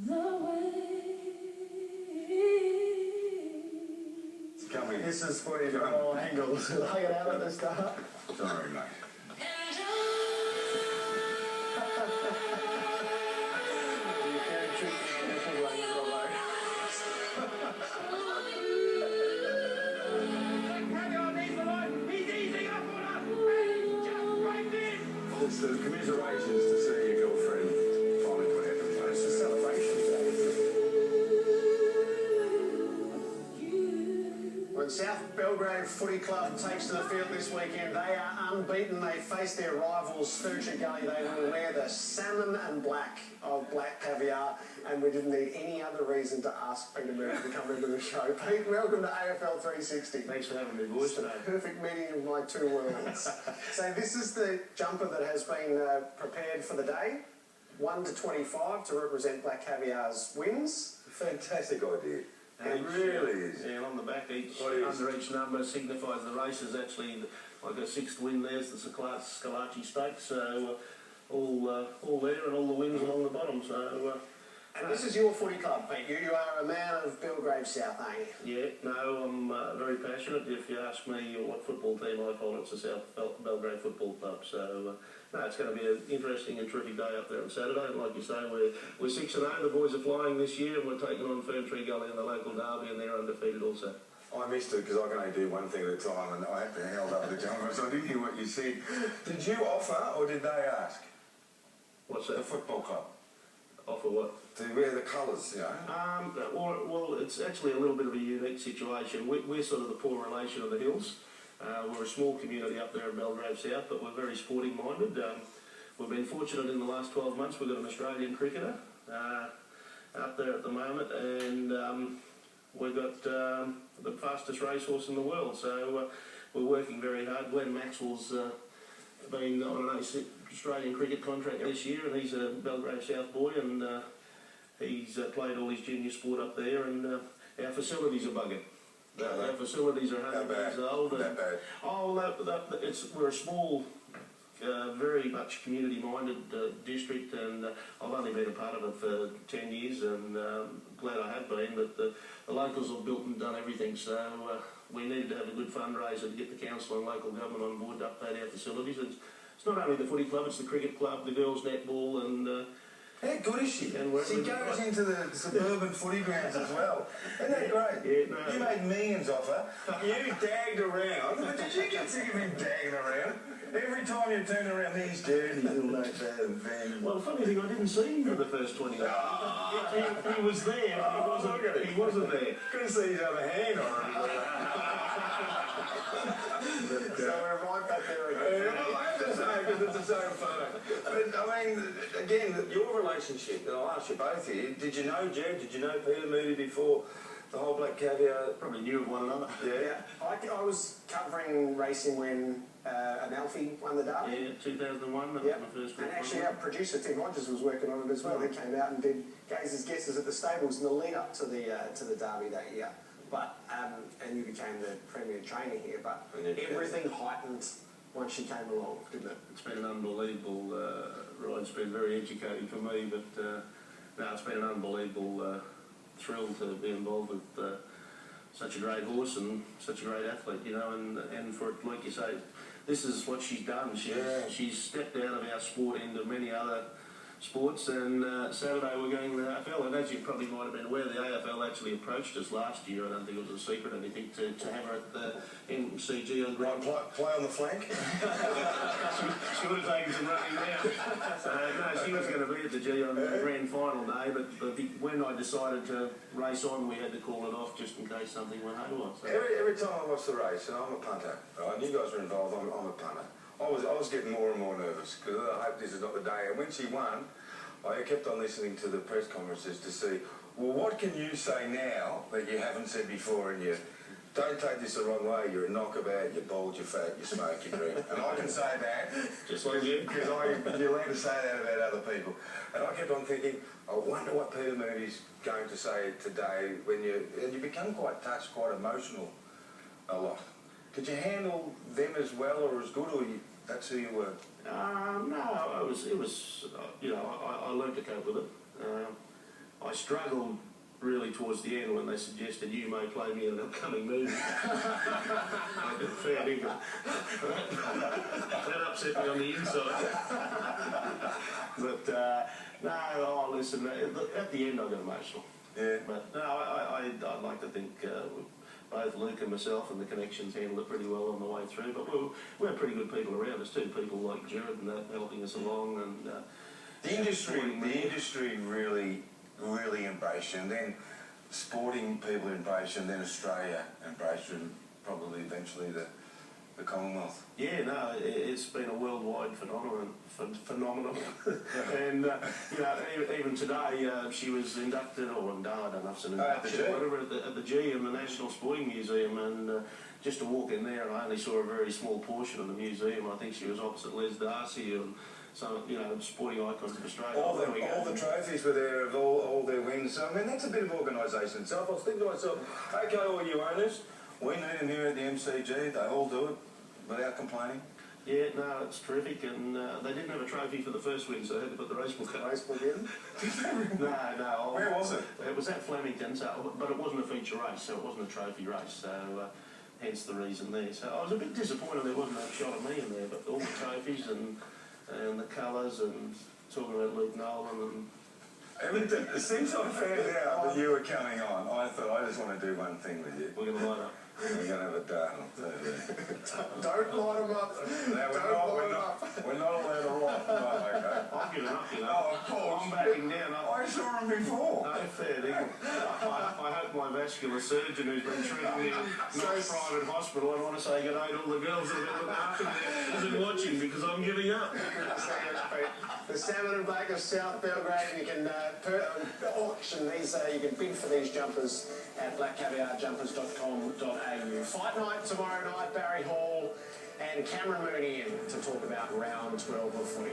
It's coming. This is for you from all angles. Lay it out at the start. Sorry, mate. It's the commiserations to see your girlfriend finally put out the place. It's a celebration day. When South Belgrave Footy Club takes to the field this weekend, they are unbeaten. They face their rivals, Furniture Gully. They will wear the salmon and black of Black Caviar, and we didn't need any other reason to ask Peter Murphy to come into the show. Pete, welcome to AFL360. Thanks for having me, boys. It's the perfect meeting of my two worlds. So this is the jumper that has been prepared for the day, 1 to 25 to represent Black Caviar's wins. Fantastic idea. And It really is. Yeah, and on the back, under each number signifies the race is actually like a sixth win. There's the Scalacci Stakes, so all there, and all the wins along the bottom. So. And this is your footy club, Pete. You are a man of Belgrave South, aren't you? Yeah, no, I'm very passionate. If you ask me what football team I follow, it's the South Belgrave Football Club. So, no, it's going to be an interesting and terrific day up there on Saturday. And like you say, we're 6-0. The boys are flying this year, and we're taking on Ferntree Gully in the local derby, and they're undefeated also. I missed it because I can only do one thing at a time, and I had to held up the jumper, so I didn't hear what you said. Did you offer, or did they ask? What's that? The football club. Offer what? To wear the colours, you know? Well, it's actually a little bit of a unique situation. We're sort of the poor relation of the hills. We're a small community up there in Belgrave South, but we're very sporting minded. We've been fortunate in the last 12 months. We've got an Australian cricketer up there at the moment, and we've got the fastest racehorse in the world. So we're working very hard. Glenn Maxwell's been on an Australian cricket contract this year, and he's a Belgrave South boy, and he's played all his junior sport up there, and our facilities are bugging. Our facilities are 100 years old. That bad? Oh, we're a small, very much community-minded district, and I've only been a part of it for 10 years, and glad I have been, but the locals have built and done everything, so we needed to have a good fundraiser to get the council and local government on board to update our facilities. It's not only the footy club, it's the cricket club, the girls' netball, and how good is she? And she goes into the suburban footy grounds as well. Isn't that great? Yeah, no. You made millions off her. You dagged around. But did you get sick of him dagging around? Every time you turn around, he's dirty little notepad. Well, the funny thing, I didn't see him for the first 20 minutes. He was there, but he wasn't there. Couldn't see his other hand on him. So we're right back there again. I have to say, because it's the same photo. But, I mean, again, your relationship, and I'll ask you both here, did you know Jed, did you know Peter Moody before the whole Black Caviar? Probably knew of one another. Yeah. I was covering racing when Amalfi won the derby. Yeah, 2001, that was my first one. And actually our producer, Tim Hodges, was working on it as well. He came out and did Gazers guesses at the stables in the lead up to the derby that year. But, and you became the premier trainer here, but everything heightened once she came along, didn't it? It's been an unbelievable ride. It's been very educating for me, but no, it's been an unbelievable thrill to be involved with such a great horse and such a great athlete, you know, and for it, like you say, this is what she's done. She's stepped out of our sport into many other sports, and Saturday we're going to the AFL, and as you probably might have been aware, the AFL actually approached us last year. I don't think it was a secret or anything, to have her at the MCG on Grand. Play on the flank? She would have taken some running there. No, she was going to be at the G on the grand final day, but when I decided to race on, we had to call it off just in case something went haywire. So. Every time I watch the race, and I'm a punter, right, and you guys are involved, I'm a punter. I was getting more and more nervous because I hope this is not the day. And when she won, I kept on listening to the press conferences to see, well, what can you say now that you haven't said before? And you don't take this the wrong way. You're a knockabout, you bulge, you fat, you smoke, you drink. And I can say that just like you, because you learn to say that about other people. And I kept on thinking, I wonder what Peter Moody's going to say today when you become quite touched, quite emotional a lot. Could you handle them as well or as good, or that's who you were? No, it was you know, I learned to cope with it. I I struggled really towards the end when they suggested you may play me in an upcoming movie. I did fair dinkum. That upset me on the inside. But no, oh, listen, at the end I got emotional. Yeah. But no, I'd like to think both Luke and myself and the connections handled it pretty well on the way through. But we had pretty good people around us too, people like Jared and that helping us along. And the industry really embraced you, and then sporting people embraced you, and then Australia embraced you, and probably eventually the Commonwealth. Yeah, no, it's been a worldwide phenomenon. And you know, even today she was inducted, or I don't know if it's an induction, whatever, at the G in the National Sporting Museum, and just to walk in there, and I only saw a very small portion of the museum. I think she was opposite Les Darcy and some, you know, sporting icons of Australia. All the trophies were there of all their wins. So, I mean, that's a bit of organisation itself. I was thinking to myself, okay, all you owners, we need them here at the MCG. They all do it without complaining. Yeah, no, it's terrific, and they didn't have a trophy for the first win, so they had to put the racebook up. Racebook in? No. Where was it? It was at Flemington, but it wasn't a feature race, so it wasn't a trophy race, so hence the reason there. So I was a bit disappointed there wasn't a shot of me in there, but all the trophies and the colours, and talking about Luke Nolan and... Since I found out that you were coming on, I thought I just want to do one thing with you. We're going to line up. We're going to have a dart on TV. Don't line them up. No, we're not allowed to rock. No, okay. I've given up, you know. Oh, of course. I'm backing down. I saw him before. No, fair dinkum. I hope my vascular surgeon who's been treating me in a private hospital, I want to say good day to all the girls that have been looking after me, isn't watching because I'm giving up. The Salmon and Black of South Belgrave, you can auction these, you can bid for these jumpers at blackcaviarjumpers.com.au. Fight night tomorrow night, Barry Hall and Cameron Mooney in to talk about round 12 of footy.